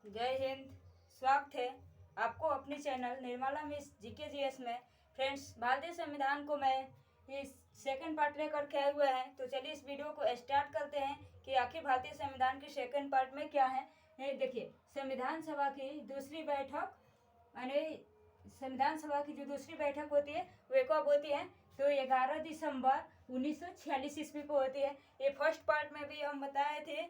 जय हिंद। स्वागत है आपको अपने channel Nirmala miss GK GS में। फ्रेंड्स, भारतीय संविधान को मैं इस सेकंड पार्ट लेकर के आए हुए हैं, तो चलिए इस वीडियो को स्टार्ट करते हैं कि आखिर भारतीय संविधान के सेकंड पार्ट में क्या है। देखिए, संविधान सभा की दूसरी बैठक यानी संविधान सभा की जो दूसरी बैठक होती है वे कब होती है, तो 11 दिसंबर 1946 ईस्वी को होती है। ये फर्स्ट पार्ट में भी हम बताए थे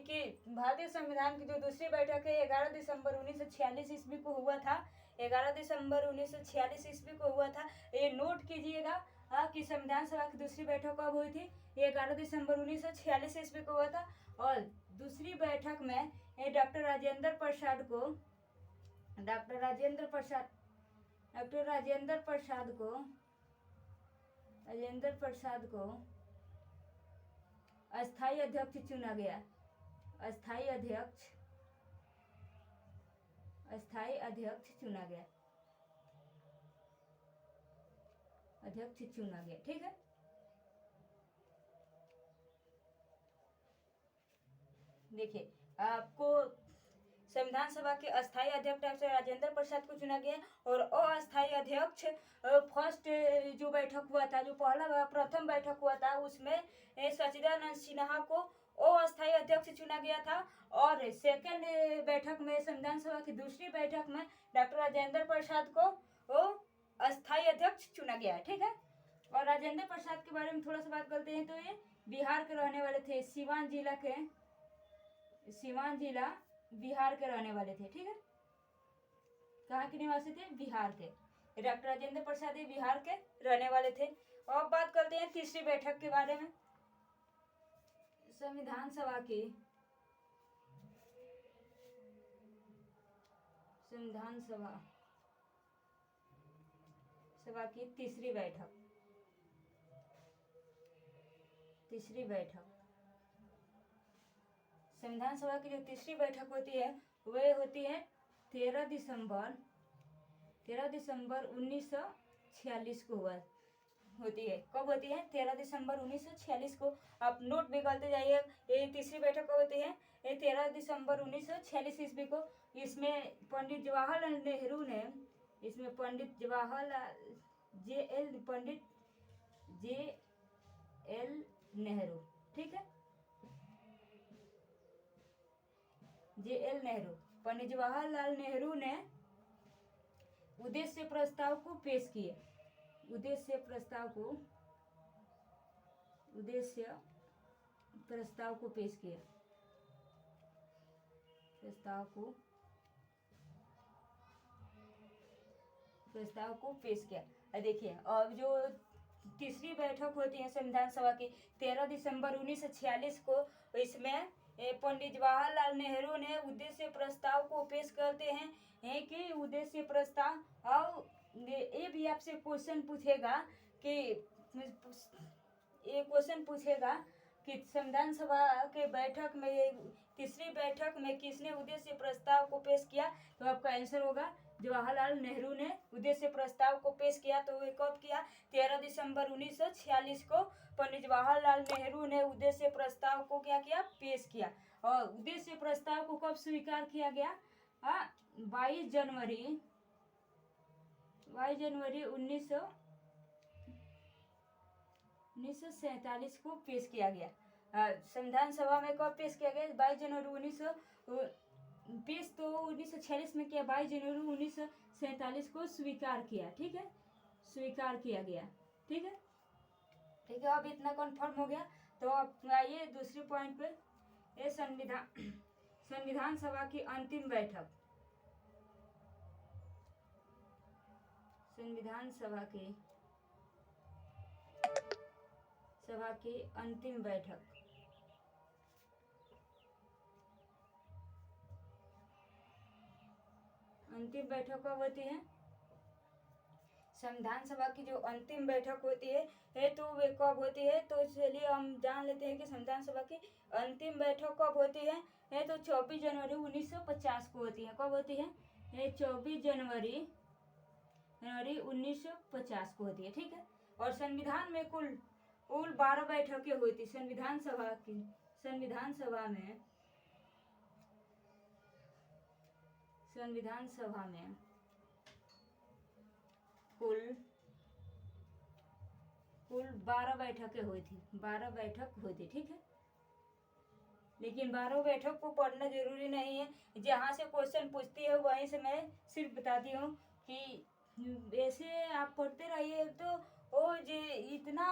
कि भारतीय संविधान की जो दूसरी बैठक है 11 दिसंबर 1946 ईस्वी को हुआ था। 11 दिसंबर 1946 ईस्वी को हुआ था। ये नोट कीजिएगा कि संविधान सभा की दूसरी बैठक कब हुई थी। ये 11 दिसंबर 1946 ईस्वी को हुआ था। और दूसरी बैठक में डॉक्टर राजेंद्र प्रसाद को अस्थायी अध्यक्ष चुना गया। अस्थायी अध्यक्ष चुना गया। ठीक है। देखिए, आपको संविधान सभा के अस्थायी अध्यक्ष डॉक्टर राजेंद्र प्रसाद को चुना गया और अस्थायी अध्यक्ष फर्स्ट जो बैठक हुआ था, जो प्रथम बैठक हुआ था, उसमें सच्चिदानंद सिन्हा को अस्थायी अध्यक्ष चुना गया था। और सेकंड बैठक में संविधान सभा की दूसरी बैठक में डॉक्टर राजेंद्र प्रसाद को अस्थायी अध्यक्ष चुना गया है। ठीक है। और राजेंद्र प्रसाद के बारे में थोड़ा सा बात करते हैं, तो ये बिहार के रहने वाले थे। सीवान जिला बिहार के रहने वाले थे। ठीक है। कहाँ के निवासी थे? बिहार के। डॉक्टर राजेंद्र प्रसाद ये बिहार के रहने वाले थे। और बात करते हैं तीसरी बैठक के बारे में। संविधान सभा की तीसरी बैठक। संविधान सभा की जो तीसरी बैठक होती है वह होती है 13 दिसंबर 1946 को होती है। कब होती है? 13 दिसंबर 1946 को। आप नोट भी करते जाइए। ये तीसरी बैठक कब होती है? ये 13 दिसंबर 1946 ईस्वी को। इसमें पंडित जवाहरलाल नेहरू ने पंडित जे एल नेहरू, ठीक है, पंडित जवाहरलाल नेहरू ने उद्देश्य प्रस्ताव को पेश किए। उद्देश्य प्रस्ताव को पेश किया। देखिए, अब जो तीसरी बैठक होती है संविधान सभा की 13 दिसंबर 1946 को, इसमें पंडित जवाहरलाल नेहरू ने उद्देश्य प्रस्ताव को पेश करते हैं कि उद्देश्य प्रस्ताव। और ये भी आपसे क्वेश्चन पूछेगा कि संविधान सभा के बैठक में तीसरी बैठक में किसने उद्देश्य प्रस्ताव को पेश किया, तो आपका आंसर होगा जवाहरलाल नेहरू ने उद्देश्य प्रस्ताव को पेश किया। तो वे कब किया? 13 दिसंबर 1946 को पंडित जवाहरलाल नेहरू ने उद्देश्य प्रस्ताव को क्या किया? पेश किया। और उद्देश्य प्रस्ताव को कब स्वीकार किया गया? 22 जनवरी 1947 को पेश किया गया। संविधान सभा में कब पेश किया गया? 22 जनवरी 1946 में किया। 22 जनवरी 1947 को स्वीकार किया। ठीक है, स्वीकार किया गया। ठीक है। अब इतना कन्फर्म हो गया। तो अब आइए दूसरे पॉइंट पे। ये संविधान सभा की अंतिम बैठक। संविधान सभा की अंतिम बैठक। अंतिम बैठक कब होती है? संविधान सभा की जो अंतिम बैठक होती है तो वे कब होती है? तो चलिए हम जान लेते हैं कि संविधान सभा की अंतिम बैठक कब होती है। तो 24 जनवरी 1950 को होती है। कब होती है? 24 जनवरी 1950 को होती है। ठीक है। और संविधान में कुल 12 बैठकें हुई थी। संविधान सभा में संविधान सभा में कुल 12 बैठकें हुई थी, 12 बैठक हुई थी, ठीक है। लेकिन 12 बैठक को पढ़ना जरूरी नहीं है, जहाँ से क्वेश्चन पूछती है वहीं से मैं सिर्फ बताती हूँ कि ऐसे आप पढ़ते रहिए तो वो जो इतना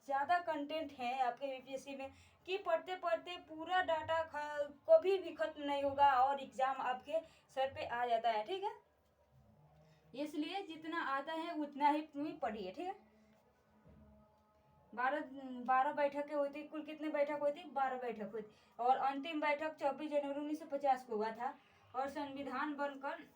ज़्यादा कंटेंट है आपके यूपीएससी में कि पढ़ते पढ़ते पूरा डाटा कभी भी खत्म नहीं होगा और एग्ज़ाम आपके सर पे आ जाता है, ठीक है। इसलिए जितना आता है उतना ही पढ़िए, ठीक है। 12 बैठकें हुई थी। कुल कितने बैठक हुई थी? 12 बैठक हुई थी। और अंतिम बैठक 24 जनवरी 1950 को हुआ था। और संविधान बनकर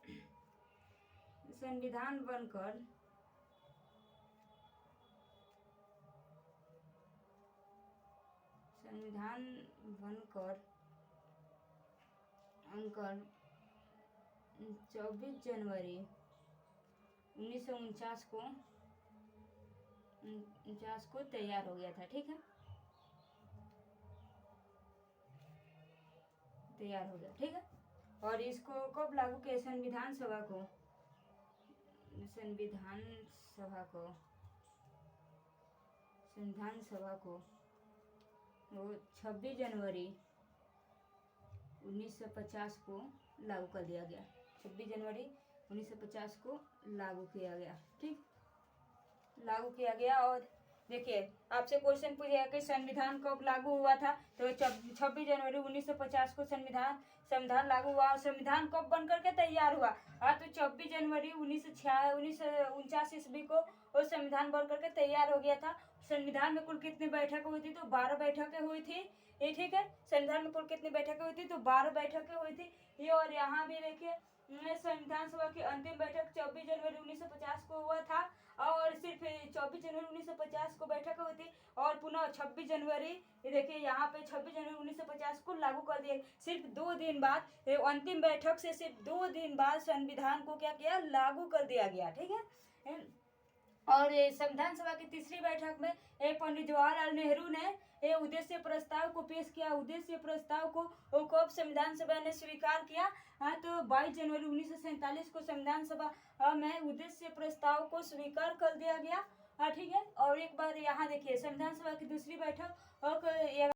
अंकर 24 जनवरी 1949 को तैयार हो गया था, ठीक है। तैयार हो गया, ठीक है। और इसको कब लागू किया? संविधान सभा को वो 26 जनवरी 1950 को लागू कर दिया गया। 26 जनवरी 1950 को लागू किया गया, ठीक, लागू किया गया। और देखिए आपसे क्वेश्चन पूछेगा कि संविधान कब लागू हुआ था, तो 26 जनवरी 1950 को संविधान लागू हुआ। और संविधान कब बनकर के तैयार हुआ? हाँ, तो 24 जनवरी 1949 ईस्वी को वो संविधान बनकर के तैयार हो गया था। संविधान में कुल कितनी बैठकें हुई थी? तो 12 बैठकें हुई थी, ये ठीक है। संविधान में कुल कितनी बैठकें हुई थी? तो 12 बैठकें हुई थी ये। और यहाँ भी देखिए संविधान सभा की अंतिम बैठक 24 जनवरी 1950 को हुआ था। और सिर्फ 24 जनवरी 1950 को बैठक हुई थी। और पुनः 26 जनवरी, ये देखिए यहाँ पे 26 जनवरी 1950 को लागू कर दिया। सिर्फ 2 दिन बाद, अंतिम बैठक से सिर्फ 2 दिन बाद संविधान को क्या किया? लागू कर दिया गया, ठीक है। और संविधान सभा की तीसरी बैठक में पंडित जवाहरलाल नेहरू ने उद्देश्य प्रस्ताव को पेश किया। उद्देश्य प्रस्ताव को कब संविधान सभा ने स्वीकार किया? हाँ, तो 22 जनवरी 1947 को संविधान सभा में उद्देश्य प्रस्ताव को स्वीकार कर दिया गया, ठीक है। और एक बार यहाँ देखिए संविधान सभा की दूसरी बैठक